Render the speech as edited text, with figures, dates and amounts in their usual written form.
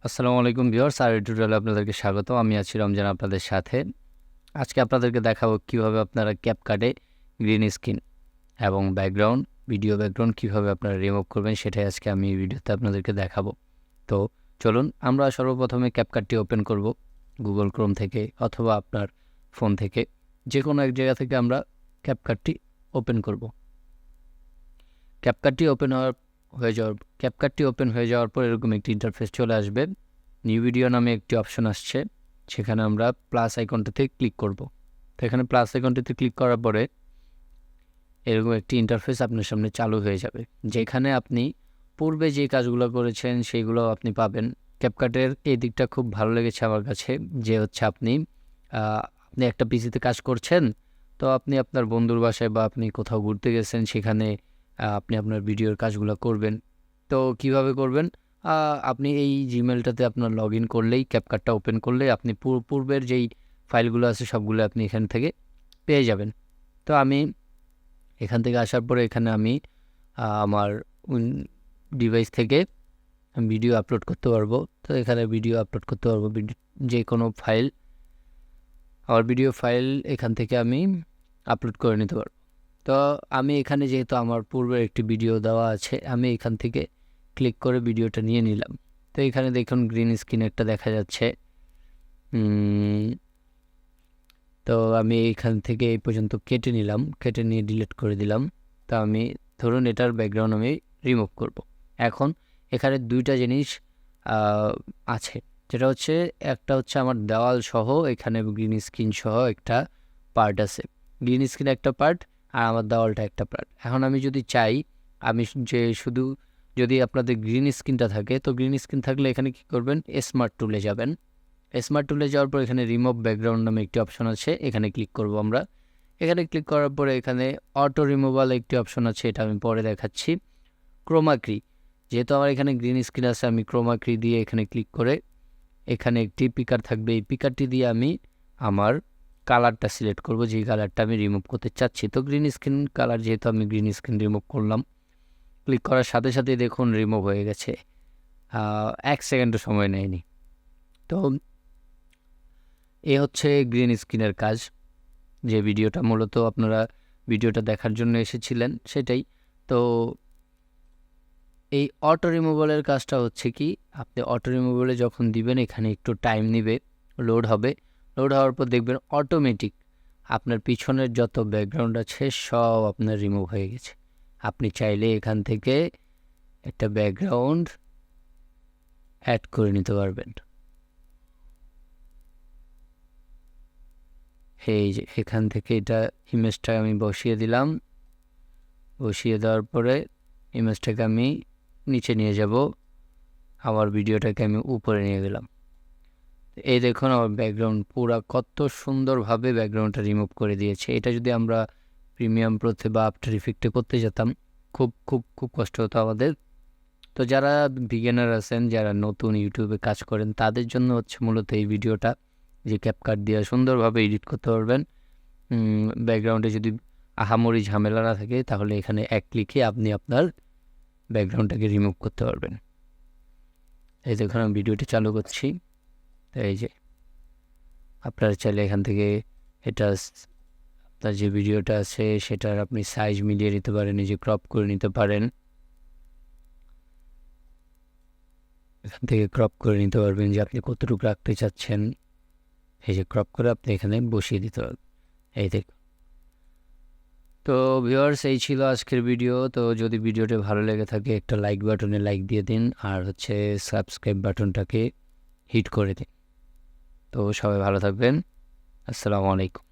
আসসালামু আলাইকুম ভিউয়ার্স, আর টিউটোরিয়ালে আপনাদেরকে স্বাগত। আমি আছি রমজান আপনাদের সাথে। আজকে আপনাদেরকে দেখাবো কিভাবে আপনারা ক্যাপকাটে গ্রিন স্ক্রিন এবং ব্যাকগ্রাউন্ড, ভিডিও ব্যাকগ্রাউন্ড কিভাবে আপনারা রিমুভ করবেন, সেটাই আজকে আমি এই ভিডিওতে আপনাদেরকে দেখাবো। তো চলুন আমরা সর্বপ্রথমে ক্যাপকাটটি ওপেন করব গুগল ক্রোম থেকে অথবা আপনার ফোন থেকে, যে কোনো এক জায়গা থেকে আমরা ক্যাপকাটটি ওপেন করব। ক্যাপকাটটি ওপেন হয়ে যাওয়ার পর এরকম একটি ইন্টারফেস চলে আসবে। নিউ ভিডিও নামে একটি অপশন আসছে, সেখানে আমরা প্লাস আইকনটাতে ক্লিক করব। তো এখানে প্লাস আইকনটিতে ক্লিক করার পরে এরকম একটি ইন্টারফেস আপনার সামনে চালু হয়ে যাবে, যেখানে আপনি পূর্বে যে কাজগুলো করেছেন সেইগুলো আপনি পাবেন। ক্যাপকাটের এই দিকটা খুব ভালো লেগেছে আমার কাছে, যে হচ্ছে আপনি একটা পিসিতে কাজ করছেন, তো আপনি আপনার বন্ধুর বাসায় বা আপনি কোথাও ঘুরতে গেছেন, সেখানে আপনি আপনার ভিডিওর কাজগুলো করবেন। তো কিভাবে করবেন? আপনি এই জিমেলটাতে আপনার লগ ইন করলেই, ক্যাপকাটটা ওপেন করলেই আপনি পূর্বের যেই ফাইলগুলো আছে সবগুলো আপনি এখান থেকে পেয়ে যাবেন। তো আমি এখান থেকে আসার পরে এখানে আমি আমার ডিভাইস থেকে ভিডিও আপলোড করতে পারবো। তো এখানে ভিডিও আপলোড করতে পারবো, যে কোনো ফাইল, আমার ভিডিও ফাইল এখান থেকে আমি আপলোড করে নিতে পারবো। তো আমি এখানে যেহেতু আমার পূর্বের একটি ভিডিও দেওয়া আছে, আমি এখান থেকে ক্লিক করে ভিডিওটা নিয়ে নিলাম। তো এখানে দেখুন গ্রিন স্ক্রিন একটা দেখা যাচ্ছে। তো আমি এখান থেকে এই পর্যন্ত কেটে নিলাম, কেটে নিয়ে ডিলিট করে দিলাম। তো আমি ধরুন এটার ব্যাকগ্রাউন্ড আমি রিমুভ করব। এখন এখানে দুইটা জিনিস আছে, যেটা হচ্ছে একটা হচ্ছে আমার দেওয়াল সহ এখানে গ্রিন স্ক্রিন সহ একটা পার্ট আছে। গ্রিন স্ক্রিন একটা পার্ট আর আমার দেওয়ালটা একটা পার্ট। এখন আমি যদি চাই, আমি যে শুধু যদি আপনাদের গ্রিন স্ক্রিনটা থাকে, তো গ্রিন স্ক্রিন থাকলে এখানে কি করবেন, স্মার্ট টুলে যাবেন। স্মার্ট টুলে যাওয়ার পর এখানে রিমুভ ব্যাকগ্রাউন্ড নামে একটি অপশন আছে, এখানে ক্লিক করব আমরা। এখানে ক্লিক করার পরে এখানে অটো রিমুভাল একটি অপশন আছে, এটা আমি পরে দেখাচ্ছি। ক্রোমাক্রি, যেহেতু আমার এখানে গ্রিন স্ক্রিন আছে, আমি ক্রোমাক্রি দিয়ে এখানে ক্লিক করে এখানে একটি পিকার থাকবে, এই পিকারটি দিয়ে আমি আমার কালারটা সিলেক্ট করব, যেই কালারটা আমি রিমুভ করতে চাচ্ছি। তো গ্রিন স্ক্রিন কালার, যেহেতু আমি গ্রিন স্ক্রিন রিমুভ করলাম, ক্লিক করার সাথে সাথে দেখুন রিমুভ হয়ে গেছে, 1 সেকেন্ডও সময় নেয়নি। তো এ হচ্ছে গ্রিন স্ক্রিনের কাজ, যে ভিডিওটা মূলত আপনারা ভিডিওটা দেখার জন্য এসেছিলেন সেটাই। তো এই অটো রিমুভালের কাজটা হচ্ছে কি, আপনি অটো রিমুভালে যখন দিবেন এখানে একটু টাইম নেবে, লোড হবে। লোড হওয়ার পর দেখবেন অটোমেটিক আপনার পিছনের যত ব্যাকগ্রাউন্ড আছে সব আপনার রিমুভ হয়ে গেছে। আপনি চাইলে এখান থেকে একটা ব্যাকগ্রাউন্ড অ্যাড করে নিতে পারবেন। এই যে এখান থেকে এটা ইমেজটা আমি বসিয়ে দিলাম, বসিয়ে দেওয়ার পরে ইমেজটাকে আমি নিচে নিয়ে যাব, আমার ভিডিওটাকে আমি উপরে নিয়ে গেলাম। এই দেখুন আমার ব্যাকগ্রাউন্ড পুরা কত সুন্দরভাবে ব্যাকগ্রাউন্ডটা রিমুভ করে দিয়েছে। এটা যদি আমরা প্রিমিয়াম প্রোতে বা আফটার ইফেক্টে করতে যেতাম, খুব খুব খুব কষ্ট হতো আমাদের। তো যারা বিগিনার আছেন, যারা নতুন ইউটিউবে কাজ করেন, তাদের জন্য হচ্ছে মূলত এই ভিডিওটা, যে ক্যাপকাট দিয়ে সুন্দরভাবে এডিট করতে পারবেন। ব্যাকগ্রাউন্ডে যদি আহামরি ঝামেলা না থাকে, তাহলে এখানে এক ক্লিকে আপনি আপনার ব্যাকগ্রাউন্ডটাকে রিমুভ করতে পারবেন। এই দেখুন আমি ভিডিওটি চালু করছি। তো এই যে আপনারা চাইলে এখান থেকে এটা আপনার যে ভিডিওটা আছে সেটার আপনি সাইজ মিলিয়ে নিতে পারেন, এই যে ক্রপ করে নিতে পারেন, এখান থেকে ক্রপ করে নিতে পারবেন যে আপনি কতটুকু রাখতে চাচ্ছেন। এই যে ক্রপ করে আপনি এখানে বসিয়ে দিতে পারবেন। এই দেখুন। তো ভিউয়ার্স, এই ছিল আজকের ভিডিও। তো যদি ভিডিওটি ভালো লেগে থাকে একটা লাইক বাটনে লাইক দিয়ে দিন, আর হচ্ছে সাবস্ক্রাইব বাটনটাকে হিট করে দিন। তো সবাই ভালো থাকবেন। আসসালামু আলাইকুম।